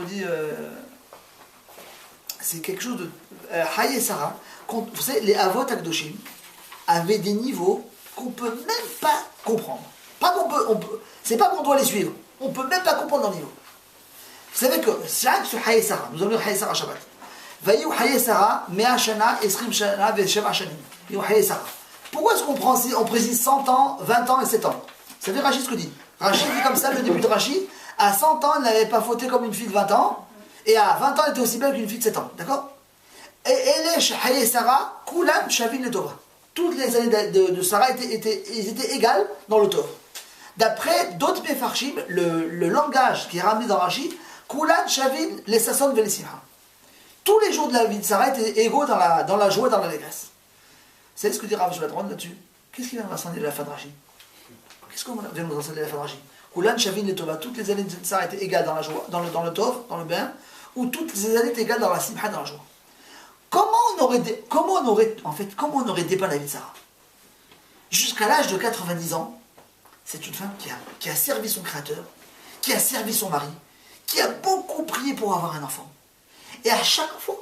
On dit, c'est quelque chose de... Haye et Sarah, vous savez, les Avot Akdoshim avaient des niveaux qu'on ne peut même pas comprendre. Pas qu'on peut, c'est pas qu'on doit les suivre, on ne peut même pas comprendre leur niveau. Vous savez que, chaque sur Haye et Sarah, nous avons lu Haye et Sarah Shabbat. Vaïou Haye et Sarah, Mea Shana, Esrim Shana, Vesheva Shanim. Haye et Sarah. Pourquoi est-ce on précise 100 ans, 20 ans et 7 ans? Ça fait Rachid ce que dit. Rachid dit comme ça, le début de Rachid, à 100 ans, elle n'avait pas fauté comme une fille de 20 ans, et à 20 ans, elle était aussi belle qu'une fille de 7 ans. D'accord? Et Elesh, Haye et Sarah, Kulam, Shavin le Torah. Toutes les années de Sarah étaient égales dans le Torah. D'après d'autres Mefarshim, le langage qui est ramené dans Rachid, Kulan, Shavin, les Sasson, Velesimha. Tous les jours de la vie de Sarah étaient égaux dans la joie et dans l'allégresse. Vous savez ce que dit Rav Shvatron là-dessus? Qu'est-ce qu'il vient nous enseigner de la fin de Rachid? Qu'est-ce qu'on vient nous enseigner de la fin de Rachid? Kulan, Shavin, les Tova. Toutes les années de Sarah étaient égales dans la joie, dans le Tov, dans le bien, ou toutes les années étaient égales dans la Simha, dans la joie. Comment on aurait dépeint la vie de Sarah? Jusqu'à l'âge de 90 ans, c'est une femme qui a servi son Créateur, qui a servi son mari, qui a beaucoup prié pour avoir un enfant. Et à chaque fois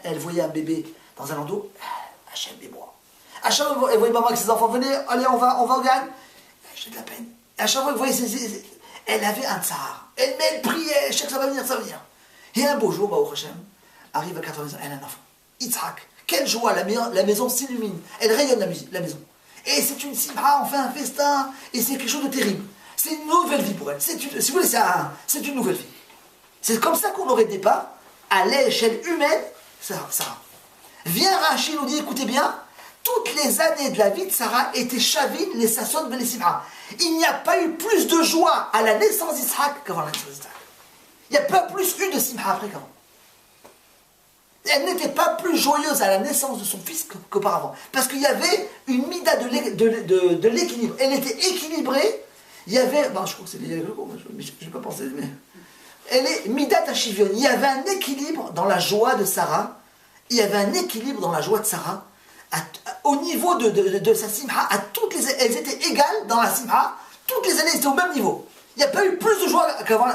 elle voyait un bébé dans un landau, Hachem et moi. À chaque fois elle voyait maman avec ses enfants, venez, allez, on va au gagne. J'ai de la peine. Et à chaque fois elle voyait elle avait un tsar. Elle priait, je sais que ça va venir, ça va venir. Et un beau jour, Baruch Hashem, arrive à 80 ans, elle a un enfant. Yitzhak. Quelle joie, la maison s'illumine. Elle rayonne la maison. Et c'est une simha, on fait un festin, et c'est quelque chose de terrible. C'est une nouvelle vie pour elle. Si vous voulez, c'est une nouvelle vie. C'est comme ça qu'on aurait dépeint, à l'échelle humaine, Sarah. Vient Rachid nous dit, écoutez bien, toutes les années de la vie de Sarah étaient Shavin, les Sasson, les Simha. Il n'y a pas eu plus de joie à la naissance d'Israël qu'avant la naissance d'Israël. Il n'y a pas plus eu de Simha après qu'avant. Elle n'était pas plus joyeuse à la naissance de son fils qu'auparavant. Parce qu'il y avait une mida de l'équilibre. Elle était équilibrée. Il y avait... Bon, je crois que c'est lié avec le cours, je n'ai pas pensé, mais... Elle est midat hashivion. Il y avait un équilibre dans la joie de Sarah. Il y avait un équilibre dans la joie de Sarah. Au niveau de sa simha, elles étaient égales dans la simha. Toutes les années, elles étaient au même niveau. Il n'y a pas eu plus de joie qu'avant.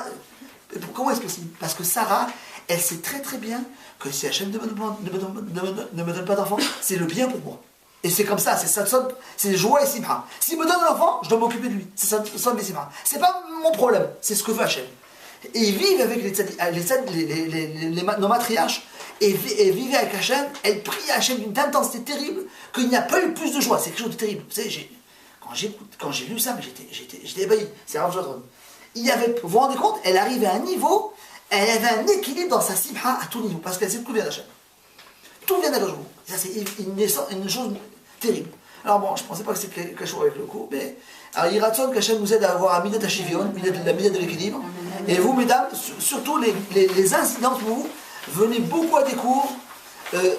Comment est-ce possible? Parce que Sarah, elle sait très très bien que si Hachem ne me donne pas d'enfant, c'est le bien pour moi. Et c'est comme ça, c'est joie et simha. S'il me donne un enfant, je dois m'occuper de lui. C'est ça, et simha. C'est pas mon problème, c'est ce que veut Hachem. Et ils vivent avec nos matriarches, et vivaient avec Hachem, elles prient Hachem d'une intensité terrible, qu'il n'y a pas eu plus de joie. C'est quelque chose de terrible. Vous savez, quand j'ai lu ça, j'étais ébahi. C'est Rav Shvatron. Vous vous rendez compte, elle arrivait à un niveau, elle avait un équilibre dans sa simha à tout niveau, parce qu'elle sait que tout vient d'Hachem. Tout vient d'Hachem. Ça, c'est une chose terrible. Alors bon, je ne pensais pas que c'était quelque chose avec le cours, mais alors, il ratsonne qu'Hachem nous aide à avoir un midat hashivion, la midat de l'équilibre. Et vous, mesdames, surtout les incidents pour vous, venez beaucoup à des cours,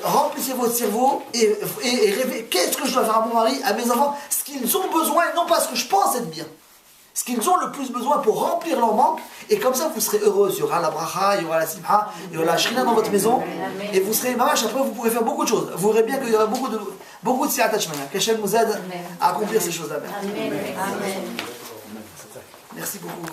remplissez votre cerveau et rêvez, qu'est-ce que je dois faire à mon mari, à mes enfants, ce qu'ils ont besoin et non pas ce que je pense être bien. Ce qu'ils ont le plus besoin pour remplir leur manque, et comme ça vous serez heureuse. Il y aura la bracha, il y aura la simha, il y aura la shrina dans votre maison, et vous serez mamash. Après vous pourrez faire beaucoup de choses. Vous verrez bien qu'il y aura beaucoup de siyat hashmana. Qu'Hachem nous aide à accomplir ces choses-là. Merci beaucoup.